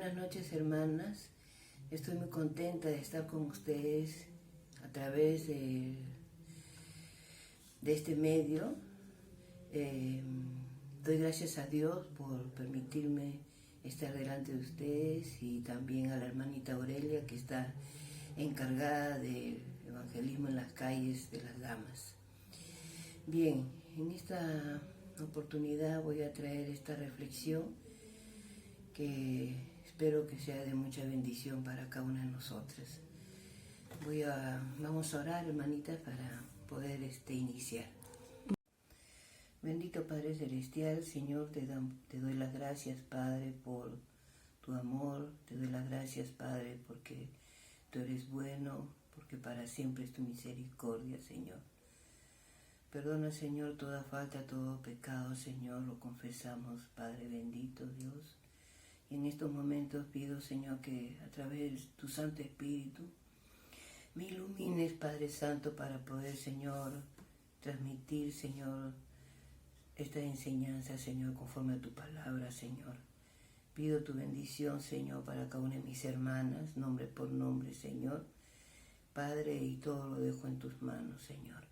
Buenas noches, hermanas. Estoy muy contenta de estar con ustedes a través de este medio. Doy gracias a Dios por permitirme estar delante de ustedes y también a la hermanita Aurelia, que está encargada del evangelismo en las calles de las damas. Bien, en esta oportunidad voy a traer esta reflexión que espero que sea de mucha bendición para cada una de nosotras. Vamos a orar, hermanitas, para poder iniciar. Bendito Padre Celestial, Señor, te doy las gracias, Padre, por tu amor. Te doy las gracias, Padre, porque tú eres bueno, porque para siempre es tu misericordia, Señor. Perdona, Señor, toda falta, todo pecado, Señor, lo confesamos, Padre bendito, Dios. Y en estos momentos pido, Señor, que a través de tu Santo Espíritu me ilumines, Padre Santo, para poder, Señor, transmitir, Señor, esta enseñanza, Señor, conforme a tu palabra, Señor. Pido tu bendición, Señor, para cada una de mis hermanas, nombre por nombre, Señor. Padre, y todo lo dejo en tus manos, Señor.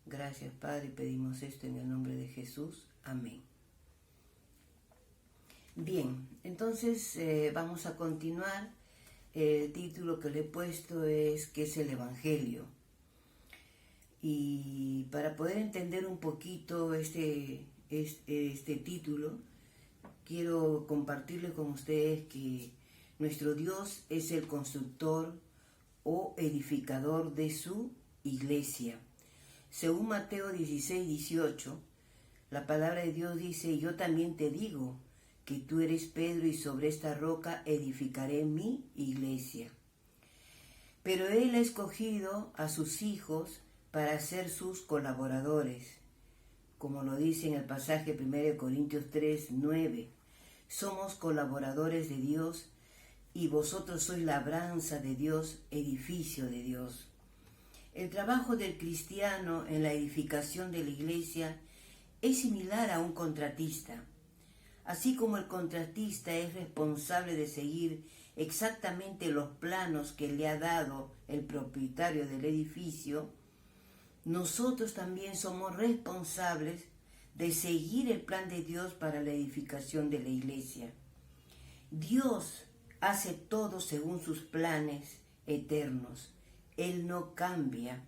Gracias, Padre, y pedimos esto en el nombre de Jesús. Amén. Bien, entonces vamos a continuar. El título que le he puesto es ¿qué es el Evangelio? Y para poder entender un poquito este título, quiero compartirles con ustedes que nuestro Dios es el constructor o edificador de su iglesia. Según Mateo 16:18, la palabra de Dios dice: yo también te digo que tú eres Pedro, y sobre esta roca edificaré mi iglesia. Pero Él ha escogido a sus hijos para ser sus colaboradores, como lo dice en el pasaje 1 Corintios 3:9. Somos colaboradores de Dios, y vosotros sois labranza de Dios, edificio de Dios. El trabajo del cristiano en la edificación de la iglesia es similar a un contratista. Así como el contratista es responsable de seguir exactamente los planos que le ha dado el propietario del edificio, nosotros también somos responsables de seguir el plan de Dios para la edificación de la iglesia. Dios hace todo según sus planes eternos. Él no cambia.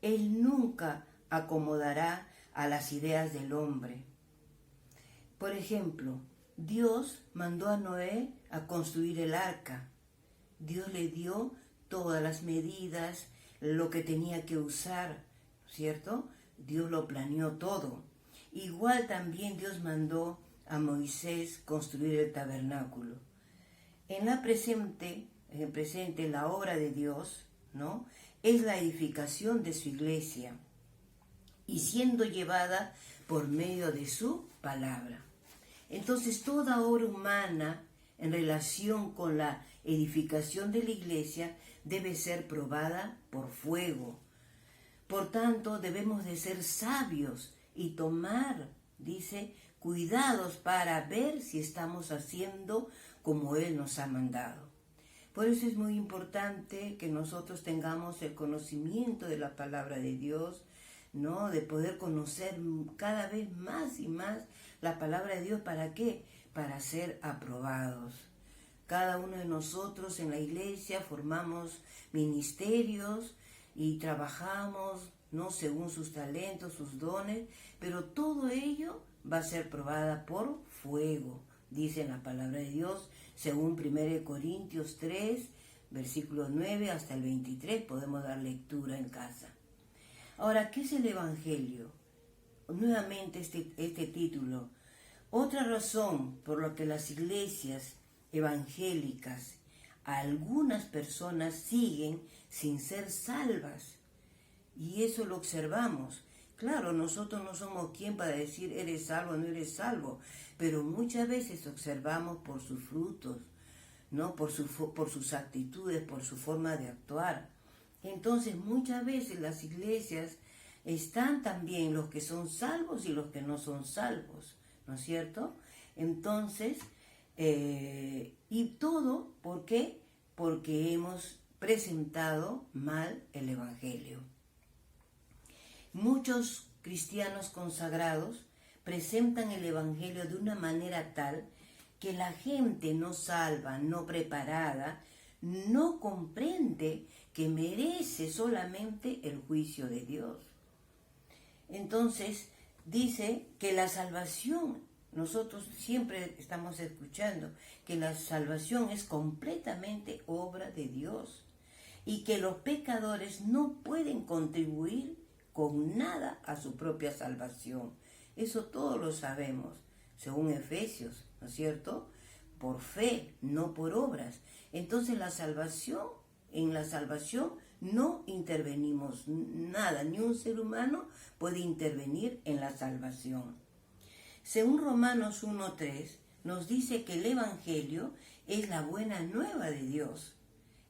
Él nunca acomodará a las ideas del hombre. Por ejemplo, Dios mandó a Noé a construir el arca. Dios le dio todas las medidas, lo que tenía que usar, ¿cierto? Dios lo planeó todo. Igual también Dios mandó a Moisés construir el tabernáculo. En el presente, la obra de Dios, ¿no?, es la edificación de su iglesia y siendo llevada por medio de su palabra. Entonces, toda obra humana en relación con la edificación de la iglesia debe ser probada por fuego. Por tanto, debemos de ser sabios y tomar, dice, cuidados para ver si estamos haciendo como Él nos ha mandado. Por eso es muy importante que nosotros tengamos el conocimiento de la palabra de Dios, ¿no? De poder conocer cada vez más y más la palabra de Dios. ¿Para qué? Para ser aprobados. Cada uno de nosotros en la iglesia formamos ministerios y trabajamos, ¿no?, según sus talentos, sus dones, pero todo ello va a ser probada por fuego, dice la palabra de Dios, según 1 Corintios 3, versículos 9 hasta el 23, podemos dar lectura en casa. Ahora, ¿qué es el Evangelio? Nuevamente este título. Otra razón por la que las iglesias evangélicas, algunas personas siguen sin ser salvas. Y eso lo observamos. Claro, nosotros no somos quien para decir eres salvo o no eres salvo, pero muchas veces observamos por sus frutos, ¿no?, por sus actitudes, por su forma de actuar. Entonces, muchas veces las iglesias están también los que son salvos y los que no son salvos, ¿no es cierto? Entonces, Y todo, ¿por qué? Porque hemos presentado mal el Evangelio. Muchos cristianos consagrados presentan el Evangelio de una manera tal que la gente no salva, no preparada, no comprende que merece solamente el juicio de Dios. Entonces, dice que la salvación, nosotros siempre estamos escuchando que la salvación es completamente obra de Dios y que los pecadores no pueden contribuir con nada a su propia salvación. Eso todos lo sabemos, según Efesios, ¿no es cierto? Por fe, no por obras. Entonces en la salvación no intervenimos nada, ni un ser humano puede intervenir en la salvación. Según Romanos 1:3, nos dice que el Evangelio es la buena nueva de Dios,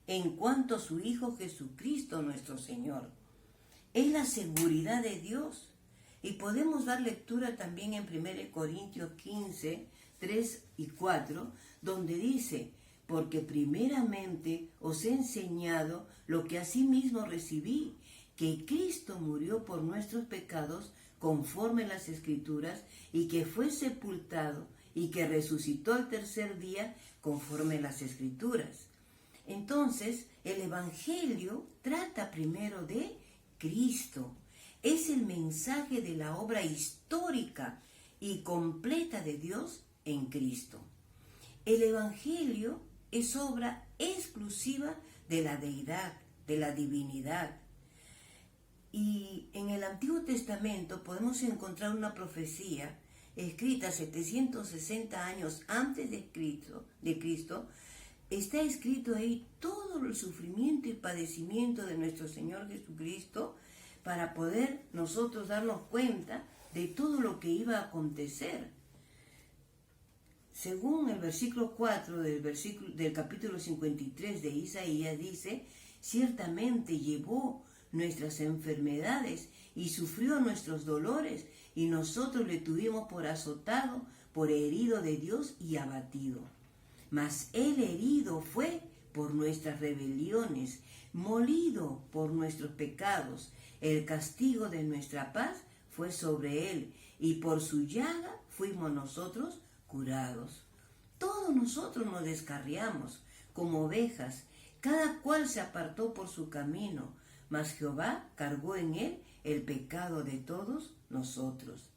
en cuanto a su Hijo Jesucristo nuestro Señor. Es la seguridad de Dios. Y podemos dar lectura también en 1 Corintios 15, 3 y 4, donde dice: porque primeramente os he enseñado lo que asimismo recibí, que Cristo murió por nuestros pecados conforme a las Escrituras, y que fue sepultado, y que resucitó al tercer día conforme a las Escrituras. Entonces, el Evangelio trata primero de Cristo. Es el mensaje de la obra histórica y completa de Dios en Cristo. El Evangelio es obra exclusiva de la deidad, de la divinidad. Y en el Antiguo Testamento podemos encontrar una profecía escrita 760 años antes de Cristo. Está escrito ahí todo el sufrimiento y padecimiento de nuestro Señor Jesucristo, para poder nosotros darnos cuenta de todo lo que iba a acontecer. Según el versículo 4 del capítulo 53 de Isaías, dice: ciertamente llevó nuestras enfermedades y sufrió nuestros dolores, y nosotros le tuvimos por azotado, por herido de Dios y abatido. Mas él herido fue por nuestras rebeliones, molido por nuestros pecados. El castigo de nuestra paz fue sobre él, y por su llaga fuimos nosotros curados. Todos nosotros nos descarriamos como ovejas, cada cual se apartó por su camino, mas Jehová cargó en él el pecado de todos nosotros.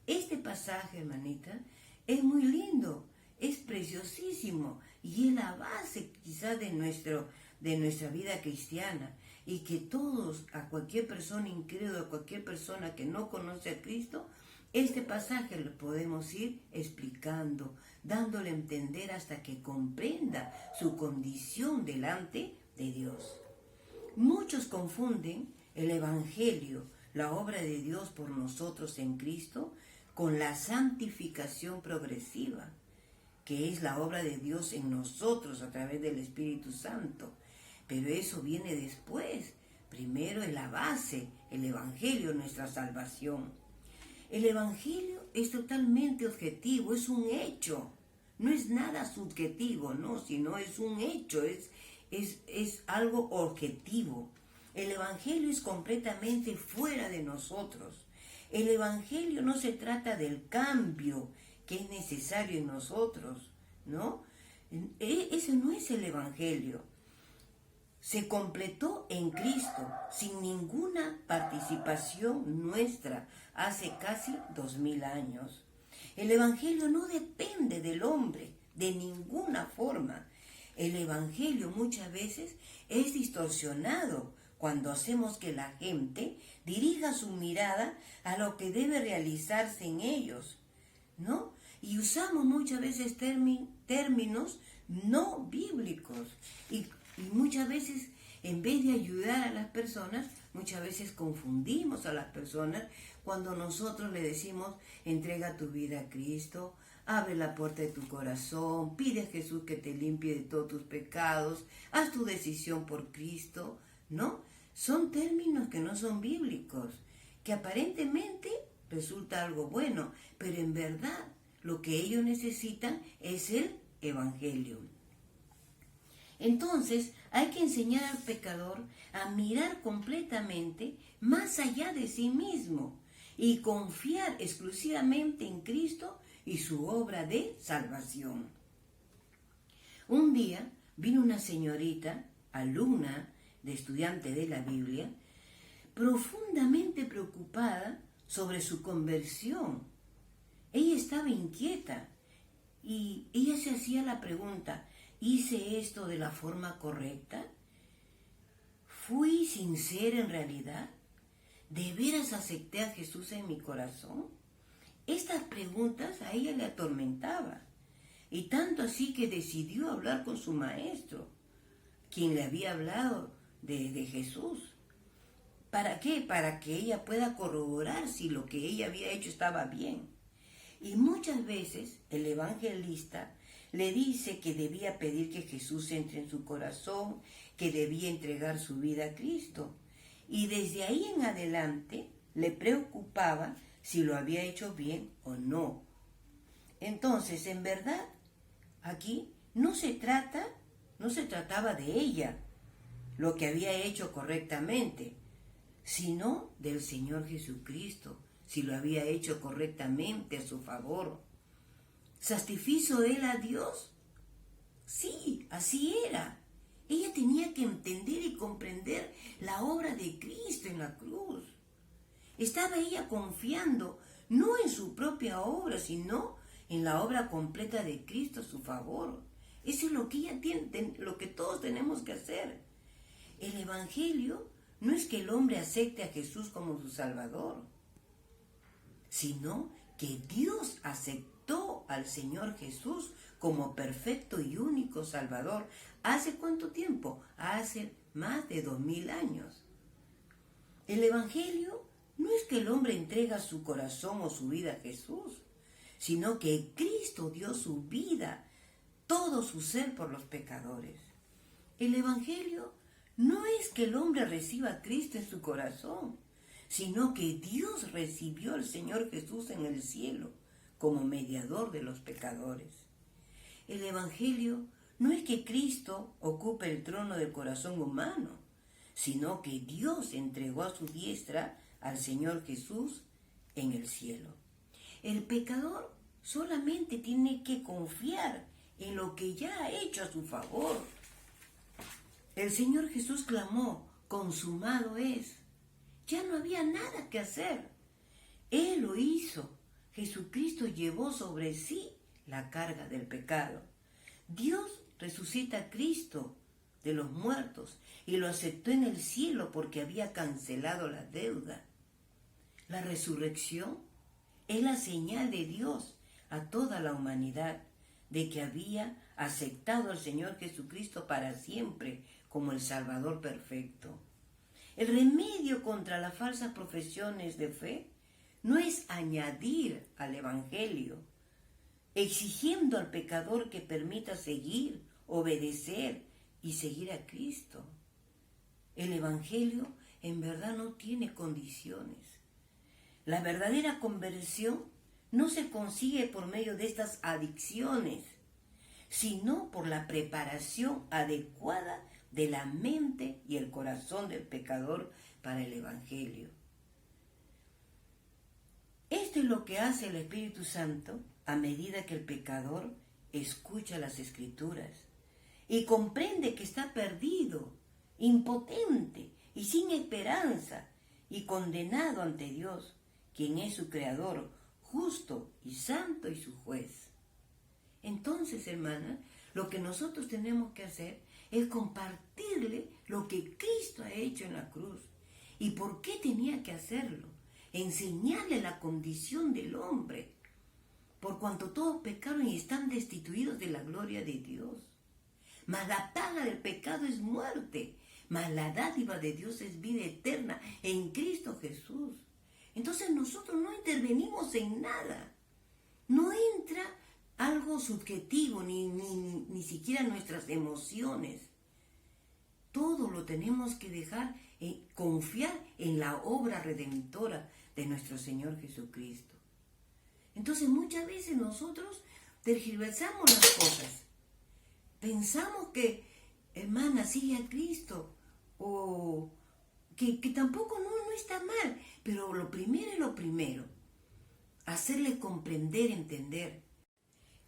Este pasaje, hermanita, es muy lindo, es preciosísimo, y es la base quizás de nuestra vida cristiana. Y que todos, a cualquier persona incrédula, a cualquier persona que no conoce a Cristo, este pasaje lo podemos ir explicando, dándole a entender hasta que comprenda su condición delante de Dios. Muchos confunden el Evangelio, la obra de Dios por nosotros en Cristo, con la santificación progresiva, que es la obra de Dios en nosotros a través del Espíritu Santo. Pero eso viene después. Primero es la base, el Evangelio, nuestra salvación. El Evangelio es totalmente objetivo, es un hecho. No es nada subjetivo, no, sino es un hecho, es algo objetivo. El Evangelio es completamente fuera de nosotros. El Evangelio no se trata del cambio que es necesario en nosotros, ¿no? Ese no es el Evangelio. Se completó en Cristo, sin ninguna participación nuestra, hace casi 2000 años. El Evangelio no depende del hombre, de ninguna forma. El Evangelio muchas veces es distorsionado cuando hacemos que la gente dirija su mirada a lo que debe realizarse en ellos, ¿no? Y usamos muchas veces términos no bíblicos. Y muchas veces, en vez de ayudar a las personas, muchas veces confundimos a las personas cuando nosotros le decimos: entrega tu vida a Cristo, abre la puerta de tu corazón, pide a Jesús que te limpie de todos tus pecados, haz tu decisión por Cristo, ¿no? Son términos que no son bíblicos, que aparentemente resulta algo bueno, pero en verdad lo que ellos necesitan es el evangelio. Entonces hay que enseñar al pecador a mirar completamente más allá de sí mismo y confiar exclusivamente en Cristo y su obra de salvación. Un día vino una señorita, alumna de estudiante de la Biblia, profundamente preocupada sobre su conversión. Ella estaba inquieta y ella se hacía la pregunta: ¿hice esto de la forma correcta? ¿Fui sincera en realidad? ¿De veras acepté a Jesús en mi corazón? Estas preguntas a ella le atormentaban, y tanto así que decidió hablar con su maestro, quien le había hablado de Jesús. ¿Para qué? Para que ella pueda corroborar si lo que ella había hecho estaba bien. Y muchas veces el evangelista le dice que debía pedir que Jesús entre en su corazón, que debía entregar su vida a Cristo. Y desde ahí en adelante le preocupaba si lo había hecho bien o no. Entonces, en verdad, aquí no se trataba de ella, lo que había hecho correctamente, sino del Señor Jesucristo, si lo había hecho correctamente a su favor. ¿Satisfizo él a Dios? Sí, así era. Ella tenía que entender y comprender la obra de Cristo en la cruz. Estaba ella confiando no en su propia obra, sino en la obra completa de Cristo a su favor. Eso es lo que ella tiene, lo que todos tenemos que hacer. El Evangelio no es que el hombre acepte a Jesús como su Salvador, sino que Dios aceptó al Señor Jesús como perfecto y único Salvador. ¿Hace cuánto tiempo? Hace más de 2000 años. El Evangelio no es que el hombre entrega su corazón o su vida a Jesús, sino que Cristo dio su vida, todo su ser por los pecadores. El Evangelio no es que el hombre reciba a Cristo en su corazón, sino que Dios recibió al Señor Jesús en el cielo como mediador de los pecadores. El Evangelio no es que Cristo ocupe el trono del corazón humano, sino que Dios entregó a su diestra al Señor Jesús en el cielo. El pecador solamente tiene que confiar en lo que ya ha hecho a su favor. El Señor Jesús clamó: consumado es. Ya no había nada que hacer. Él lo hizo. Jesucristo llevó sobre sí la carga del pecado. Dios resucita a Cristo de los muertos y lo aceptó en el cielo porque había cancelado la deuda. La resurrección es la señal de Dios a toda la humanidad de que había aceptado al Señor Jesucristo para siempre como el Salvador perfecto. El remedio contra las falsas profesiones de fe no es añadir al Evangelio, exigiendo al pecador que permita seguir, obedecer y seguir a Cristo. El Evangelio en verdad no tiene condiciones. La verdadera conversión no se consigue por medio de estas adicciones, sino por la preparación adecuada de la mente y el corazón del pecador para el Evangelio. Esto es lo que hace el Espíritu Santo a medida que el pecador escucha las Escrituras y comprende que está perdido, impotente y sin esperanza y condenado ante Dios, quien es su Creador, justo y santo y su juez. Entonces, hermana, lo que nosotros tenemos que hacer es compartirle lo que Cristo ha hecho en la cruz y por qué tenía que hacerlo. Enseñarle la condición del hombre, por cuanto todos pecaron y están destituidos de la gloria de Dios. Mas la paga del pecado es muerte, mas la dádiva de Dios es vida eterna en Cristo Jesús. Entonces nosotros no intervenimos en nada. No entra algo subjetivo, ni siquiera nuestras emociones. Todo lo tenemos que dejar, confiar en la obra redentora de nuestro Señor Jesucristo. Entonces muchas veces nosotros tergiversamos las cosas pensamos que, hermana, sigue a Cristo, o que tampoco no está mal, pero lo primero es lo primero, hacerle comprender, entender.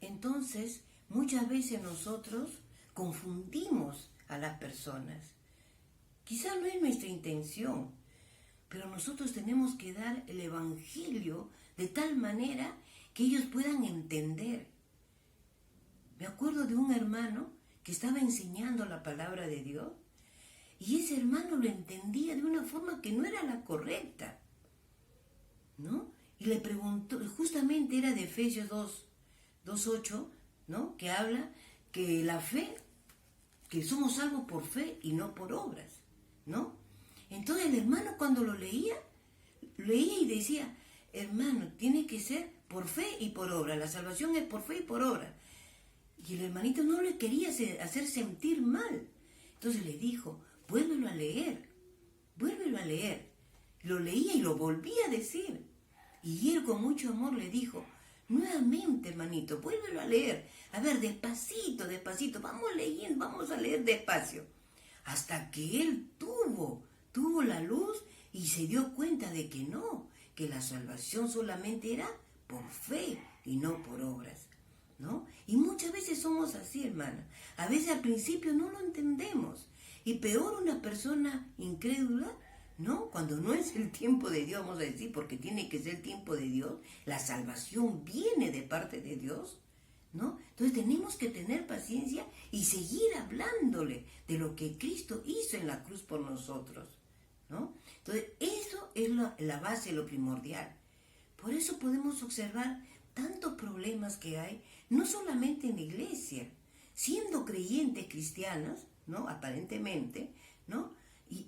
Entonces, muchas veces nosotros confundimos a las personas. Quizá no es nuestra intención, pero nosotros tenemos que dar el Evangelio de tal manera que ellos puedan entender. Me acuerdo de un hermano que estaba enseñando la palabra de Dios y ese hermano lo entendía de una forma que no era la correcta, ¿no? Y le preguntó, justamente era de Efesios 2:8, ¿no? Que habla que la fe, que somos salvos por fe y no por obras, ¿no? Entonces el hermano cuando lo leía y decía, hermano, tiene que ser por fe y por obra, la salvación es por fe y por obra. Y el hermanito no le quería hacer sentir mal. Entonces le dijo, vuélvelo a leer. Lo leía y lo volvía a decir. Y él con mucho amor le dijo, nuevamente, hermanito, vuélvelo a leer. A ver, despacito, vamos leyendo, vamos a leer despacio. Hasta que él tuvo la luz y se dio cuenta de que no, que la salvación solamente era por fe y no por obras, ¿no? Y muchas veces somos así, hermana. A veces al principio no lo entendemos. Y peor una persona incrédula, ¿no? Cuando no es el tiempo de Dios, vamos a decir, porque tiene que ser el tiempo de Dios, la salvación viene de parte de Dios, ¿no? Entonces tenemos que tener paciencia y seguir hablándole de lo que Cristo hizo en la cruz por nosotros, ¿no? Entonces eso es la base, lo primordial. Por eso podemos observar tantos problemas que hay, no solamente en la iglesia, siendo creyentes cristianas, ¿no? Aparentemente, ¿no?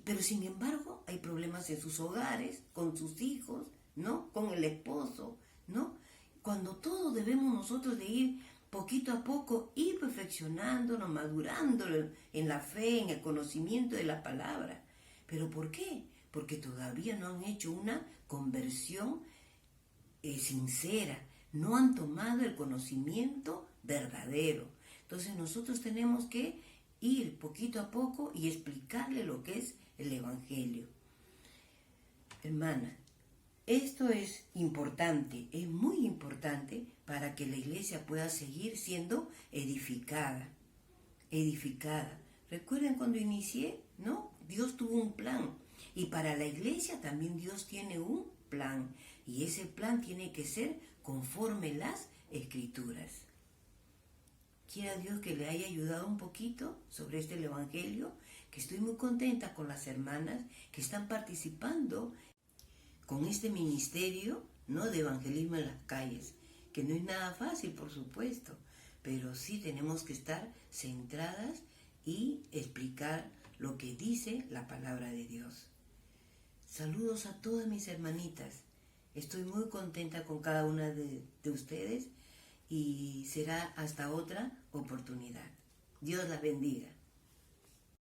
Pero sin embargo hay problemas en sus hogares, con sus hijos, ¿no? Con el esposo, ¿no? Cuando todos debemos nosotros de ir poquito a poco, ir perfeccionándonos, madurando en la fe, en el conocimiento de la palabra. ¿Pero por qué? Porque todavía no han hecho una conversión sincera, no han tomado el conocimiento verdadero. Entonces nosotros tenemos que ir poquito a poco y explicarle lo que es el Evangelio. Hermana, esto es importante, es muy importante para que la iglesia pueda seguir siendo edificada. Recuerden cuando inicié, ¿no? Dios tuvo un plan y para la iglesia también Dios tiene un plan y ese plan tiene que ser conforme las Escrituras. Quiera Dios que le haya ayudado un poquito sobre el Evangelio, que estoy muy contenta con las hermanas que están participando con este ministerio, ¿no? De evangelismo en las calles, que no es nada fácil, por supuesto, pero sí tenemos que estar centradas y explicar lo que dice la palabra de Dios. Saludos a todas mis hermanitas. Estoy muy contenta con cada una de ustedes y será hasta otra oportunidad. Dios las bendiga.